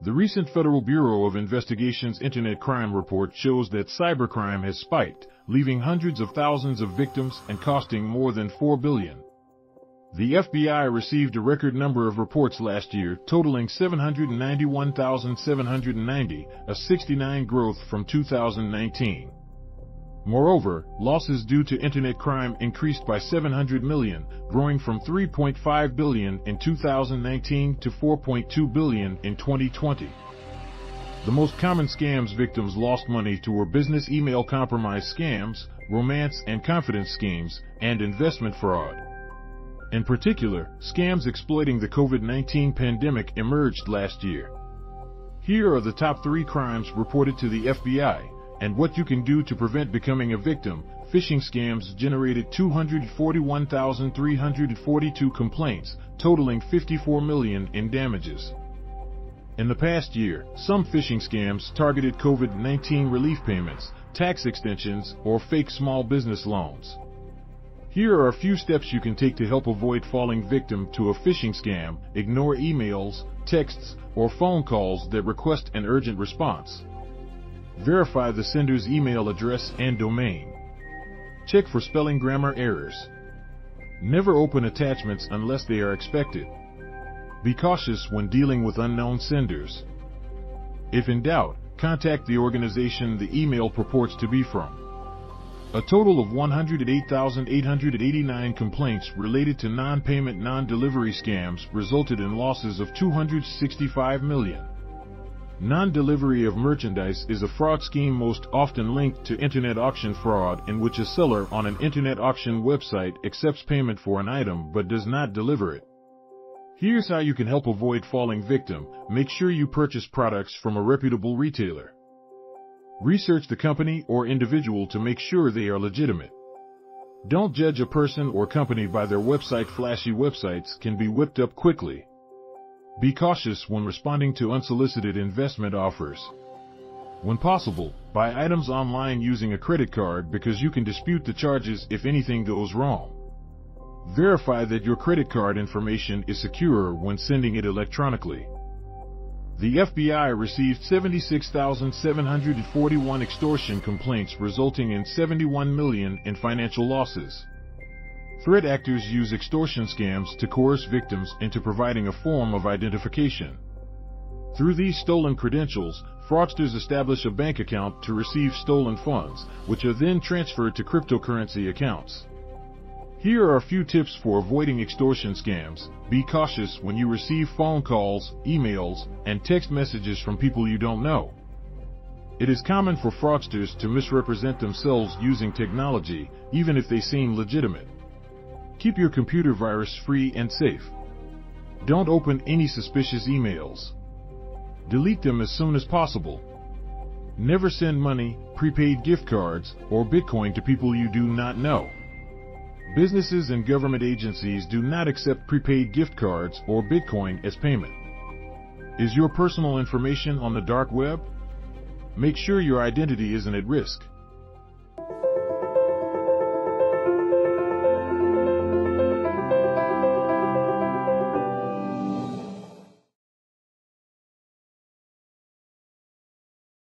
The recent Federal Bureau of Investigation's Internet Crime Report shows that cybercrime has spiked, leaving hundreds of thousands of victims and costing more than $4 billion. The FBI received a record number of reports last year, totaling 791,790, a 69% growth from 2019. Moreover, losses due to internet crime increased by $700 million, growing from $3.5 billion in 2019 to $4.2 billion in 2020. The most common scams victims lost money to were business email compromise scams, romance and confidence schemes, and investment fraud. In particular, scams exploiting the COVID-19 pandemic emerged last year. Here are the top 3 crimes reported to the FBI, and what you can do to prevent becoming a victim. Phishing scams generated 241,342 complaints, totaling $54 million in damages. In the past year, some phishing scams targeted COVID-19 relief payments, tax extensions, or fake small business loans. Here are a few steps you can take to help avoid falling victim to a phishing scam. Ignore emails, texts, or phone calls that request an urgent response. Verify the sender's email address and domain. Check for spelling grammar errors. Never open attachments unless they are expected. Be cautious when dealing with unknown senders. If in doubt, contact the organization the email purports to be from. A total of 108,889 complaints related to non-payment, non-delivery scams resulted in losses of $265 million. Non-delivery of merchandise is a fraud scheme most often linked to internet auction fraud, in which a seller on an internet auction website accepts payment for an item but does not deliver it. Here's how you can help avoid falling victim. Make sure you purchase products from a reputable retailer. Research the company or individual to make sure they are legitimate. Don't judge a person or company by their website. Flashy websites can be whipped up quickly. Be cautious when responding to unsolicited investment offers. When possible, buy items online using a credit card because you can dispute the charges if anything goes wrong. Verify that your credit card information is secure when sending it electronically. The FBI received 76,741 extortion complaints, resulting in $71 million in financial losses. Threat actors use extortion scams to coerce victims into providing a form of identification. Through these stolen credentials, fraudsters establish a bank account to receive stolen funds, which are then transferred to cryptocurrency accounts. Here are a few tips for avoiding extortion scams. Be cautious when you receive phone calls, emails, and text messages from people you don't know. It is common for fraudsters to misrepresent themselves using technology, even if they seem legitimate. Keep your computer virus-free and safe. Don't open any suspicious emails. Delete them as soon as possible. Never send money, prepaid gift cards, or Bitcoin to people you do not know. Businesses and government agencies do not accept prepaid gift cards or Bitcoin as payment. Is your personal information on the dark web? Make sure your identity isn't at risk.